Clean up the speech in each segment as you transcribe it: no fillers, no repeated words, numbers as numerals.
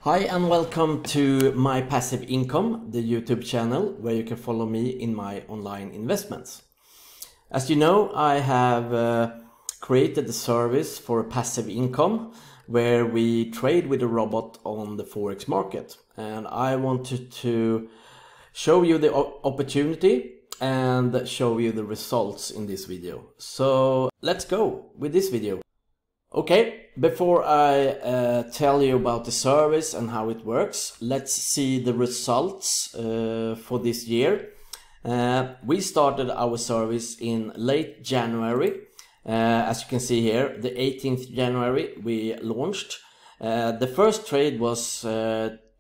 Hi and welcome to My Passive Income, the YouTube channel where you can follow me in my online investments. As you know, I have created a service for passive income where we trade with a robot on the Forex market, and I wanted to show you the opportunity and show you the results in this video. So let's go with this video. Okay, before I tell you about the service and how it works, let's see the results for this year. We started our service in late January. As you can see here, the 18th January we launched. The first trade was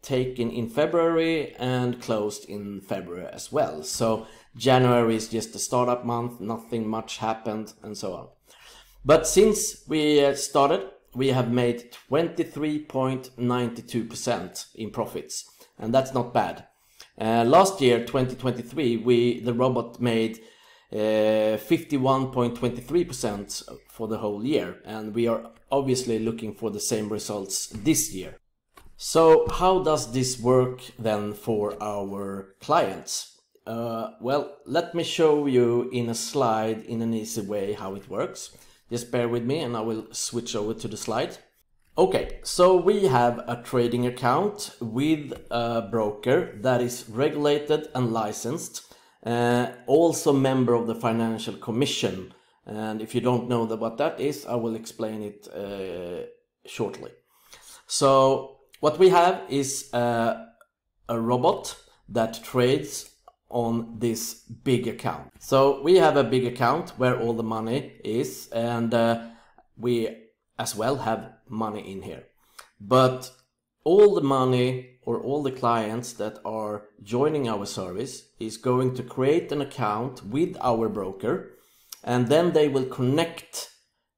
taken in February and closed in February as well. So January is just a startup month, nothing much happened and so on. But since we started, we have made 23.92% in profits, and that's not bad. Last year, 2023, the robot made 51.23% for the whole year, and we are obviously looking for the same results this year. So how does this work then for our clients? Well, let me show you in a slide in an easy way how it works. Just bear with me and I will switch over to the slide. Okay, so we have a trading account with a broker that is regulated and licensed, also member of the Financial Commission. And if you don't know what that is, I will explain it shortly. So what we have is a robot that trades on this big account. So we have a big account where all the money is, and we as well have money in here. But all the money or all the clients that are joining our service is going to create an account with our broker, and then they will connect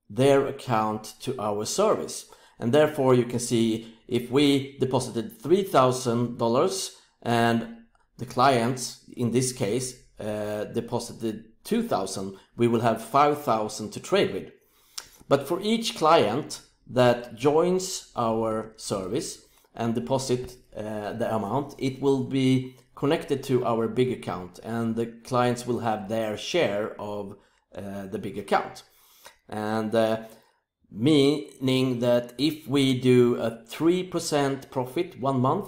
their account to our service. And therefore you can see if we deposited $3,000 and the clients, in this case, deposited $2,000, we will have $5,000 to trade with. But for each client that joins our service and deposit the amount, it will be connected to our big account, and the clients will have their share of the big account. And meaning that if we do a 3% profit 1 month,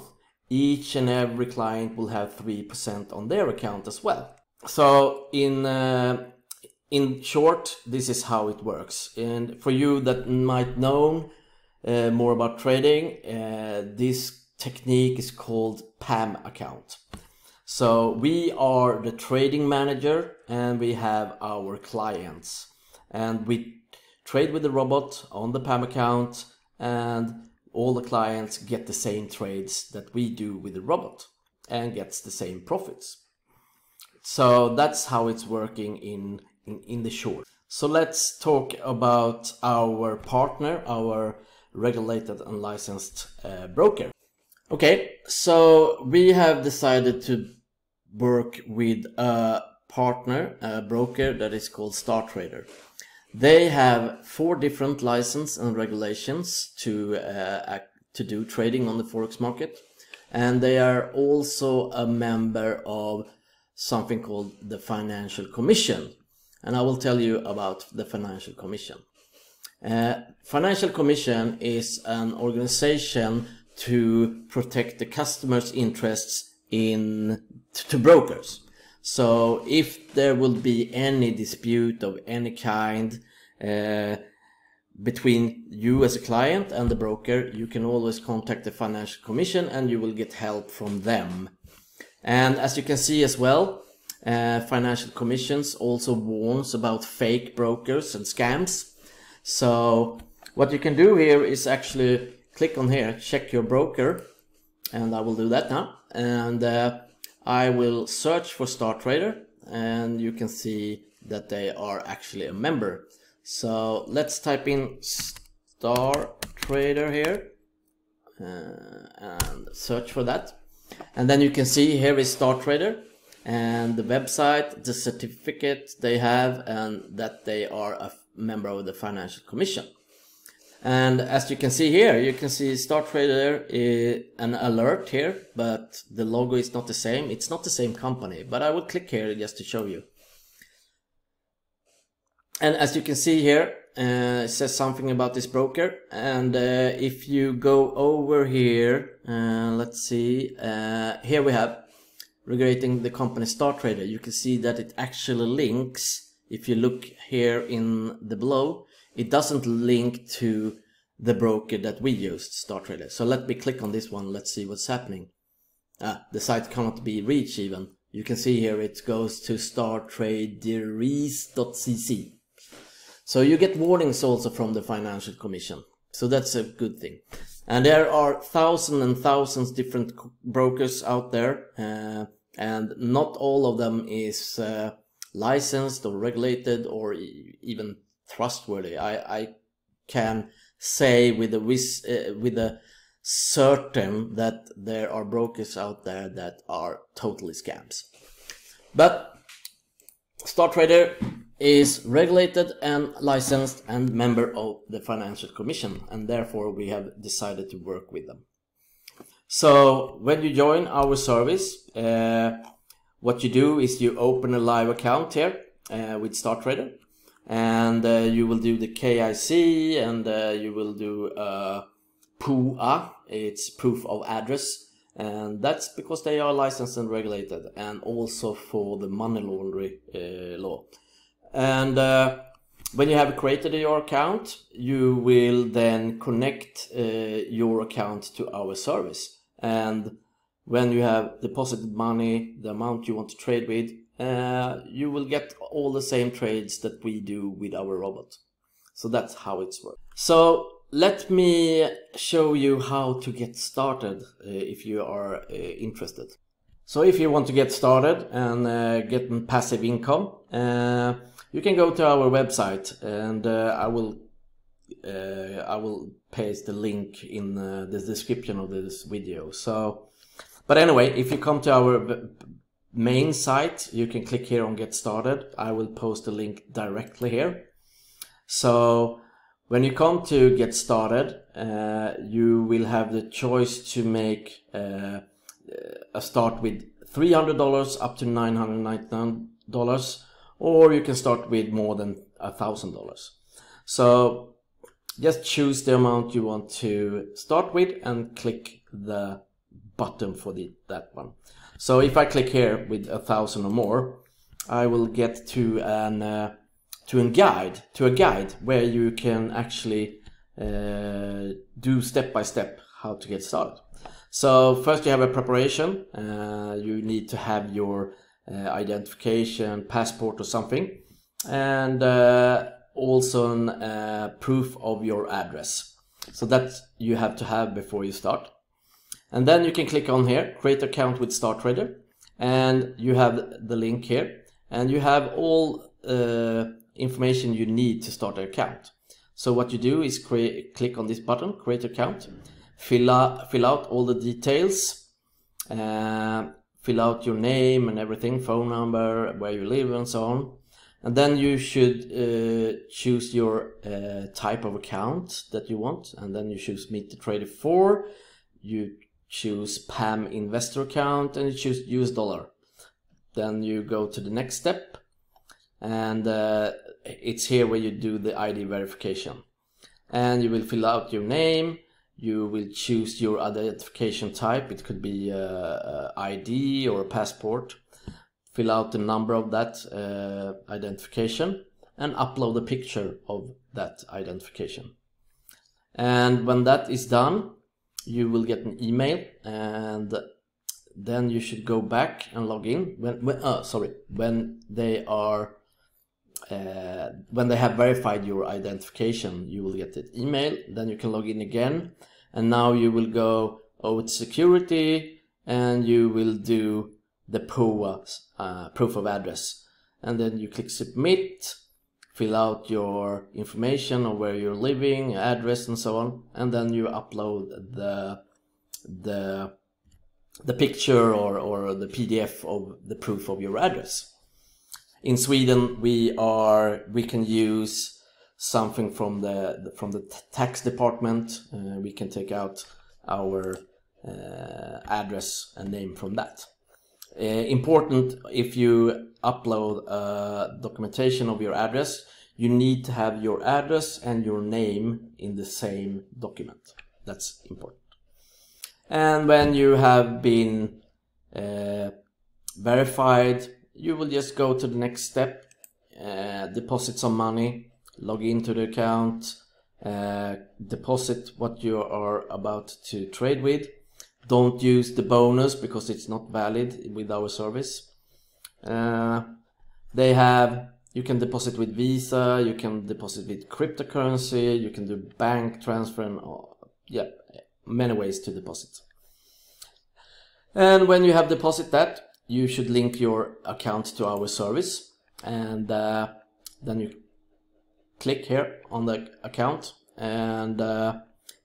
each and every client will have 3% on their account as well. So in short, this is how it works. And for you that might know more about trading, this technique is called PAM account. So we are the trading manager and we have our clients, and we trade with the robot on the PAM account, and all the clients get the same trades that we do with the robot and gets the same profits. So that's how it's working in the short. So let's talk about our partner, our regulated and licensed broker. Okay, so we have decided to work with a partner, a broker that is called StarTrader. They have 4 different licenses and regulations to do trading on the Forex market, and they are also a member of something called the Financial Commission, and I will tell you about the Financial Commission. Financial Commission is an organization to protect the customers' interests to brokers. So if there will be any dispute of any kind between you as a client and the broker, you can always contact the Financial Commission and you will get help from them. And as you can see as well, Financial Commissions also warns about fake brokers and scams. So what you can do here is actually click on here, check your broker, and I will do that now. And I will search for StarTrader, and you can see that they are actually a member. So let's type in StarTrader here and search for that. And then you can see here is StarTrader and the website, the certificate they have, and that they are a member of the Financial Commission. And as you can see here, you can see Start Trader, an alert here, but the logo is not the same. It's not the same company, but I will click here just to show you. And as you can see here, it says something about this broker. And if you go over here, let's see, here we have regulating the company Start Trader. You can see that it actually links. If you look here in the below, it doesn't link to the broker that we used, Start Trader. So let me click on this one. Let's see what's happening. The site cannot be reached even. You can see here it goes to starttraderies.cc. So you get warnings also from the Financial Commission. So that's a good thing. And there are thousands and thousands different brokers out there. And not all of them is licensed or regulated or even trustworthy. I can say with a certain that there are brokers out there that are totally scams. But Start Trader is regulated and licensed and member of the Financial Commission, and therefore we have decided to work with them. So when you join our service, what you do is you open a live account here with Start Trader, and you will do the KIC, and you will do PUA, it's proof of address, and that's because they are licensed and regulated, and also for the money laundering law. And when you have created your account, you will then connect your account to our service. And when you have deposited money, the amount you want to trade with, you will get all the same trades that we do with our robot. So that's how it's works. So let me show you how to get started if you are interested. So if you want to get started and get passive income, you can go to our website, and I will paste the link in the description of this video. So, but anyway, if you come to our main site, you can click here on Get Started. I will post the link directly here. So when you come to Get Started, you will have the choice to make a start with $300 up to $999, or you can start with more than $1,000. So just choose the amount you want to start with and click the button for that one. So if I click here with 1,000 or more, I will get to a guide where you can actually do step by step how to get started. So first you have a preparation. You need to have your identification, passport or something, and also proof of your address. So that you have to have before you start. And then you can click on here, create account with Start Trader, and you have the link here, and you have all information you need to start an account. So what you do is click on this button, create account, fill out all the details, fill out your name and everything, phone number, where you live and so on. And then you should choose your type of account that you want, and then you choose Meet the Trader 4, you choose PAM investor account, and you choose US dollar. Then you go to the next step, and it's here where you do the ID verification. And you will fill out your name, you will choose your identification type, it could be ID or a passport. Fill out the number of that identification and upload a picture of that identification. And when that is done, you will get an email, and then you should go back and log in. When they have verified your identification, you will get the email. Then you can log in again, and now you will go over to security, and you will do the PUA, proof of address, and then you click submit, fill out your information of where you're living, address and so on, and then you upload the picture or the PDF of the proof of your address. In Sweden we can use something from the tax department, we can take out our address and name from that. Important, if you upload documentation of your address, you need to have your address and your name in the same document. That's important. And when you have been verified, you will just go to the next step, deposit some money, log into the account, deposit what you are about to trade with. Don't use the bonus because it's not valid with our service. You can deposit with Visa, you can deposit with cryptocurrency, you can do bank transfer, and many ways to deposit. And when you have deposited that, you should link your account to our service, and then you click here on the account, and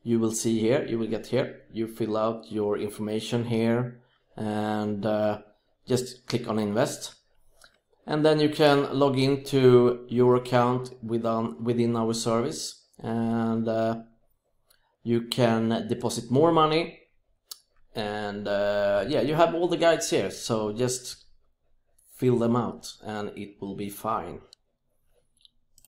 you will see here, you will get here, you fill out your information here, and just click on invest. And then you can log into your account within our service, and you can deposit more money, and you have all the guides here, so just fill them out and it will be fine.